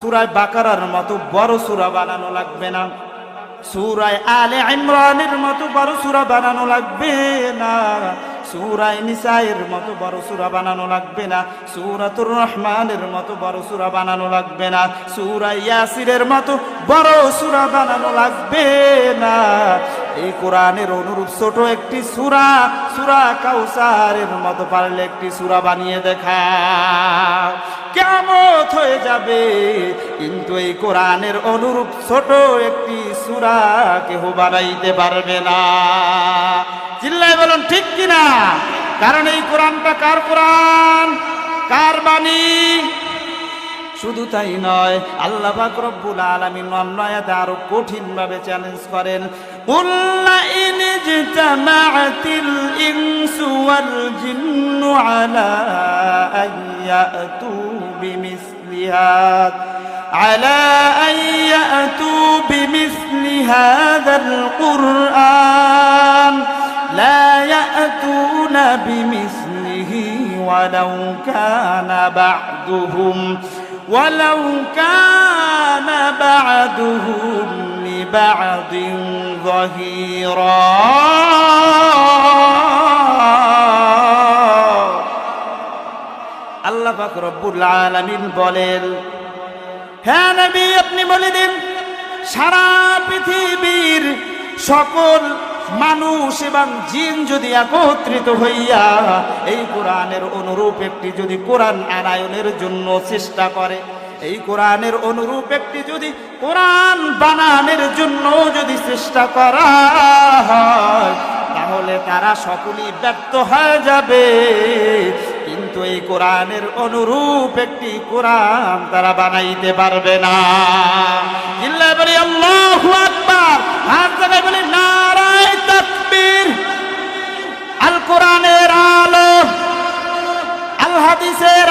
সূরা বাকারার মতো বড় সূরা বানানো লাগবে না, সূরা আলে ইমরানের মতো বড় সূরা বানানো লাগবে না, সূরা নিসায়ের মতো বড় সূরা বানানো লাগবে না, সূরাতুর রহমানের মতো বড় সূরা বানানো লাগবে না, সূরা ইয়াসিনের মতো বড় সূরা বানানো লাগবে না। এই কোরআনের অনুরূপ ছোট একটি সূরা, সূরা কাউসারের মতো পারলে একটি সূরা বানিয়ে দেখা। কিয়ামত হয়ে যাবে, কিন্তু এই কোরআনের অনুরূপ ছোট একটি সূরা কেউ বানাইতে পারবে না। চিল্লায় বলুন ঠিক কিনা? কারণ এই কোরআনটা কার কোরআন, কার বাণী? শুধু তাই নয়, আল্লাহ পাক রব্বুল আলামিন অন্য আয়াতে আরো কঠিন ভাবে চ্যালেঞ্জ করেন, কুল লা ইন ইজতামাআতিল ইনসু ওয়াল জিন্নু আলা আইয়াতু বিমিসলি হাযাল কুরআন লা ইয়াতুনা বিমিসলিহি ওয়ালাউ কানা বা'দুহুম লিবা'দিন যাহিরা। আল্লাহ পাক রব্বুল আলামিন বলেন, হ্যাঁ নবী আপনি বলে দিন, সারা পৃথিবীর সকল মানুষ এবং জিন যদি একত্রিত হইয়া এই কোরআনের অনুরূপ একটি যদি কোরআন আনায়নের জন্য চেষ্টা করে, এই কোরআনের অনুরূপ একটি যদি কোরআন বানানোর জন্য যদি চেষ্টা করা হয়, তাহলে তারা সকলেই ব্যর্থ হয়ে যাবে, কিন্তু এই কোরআনের অনুরূপ একটি কোরআন তারা বানাইতে পারবে না। চিল্লায় বলি আল্লাহু আকবার, আর জায়গায় বলি নারায়ে তাকবীর। আল কোরআনের আলো, আল হাদিসের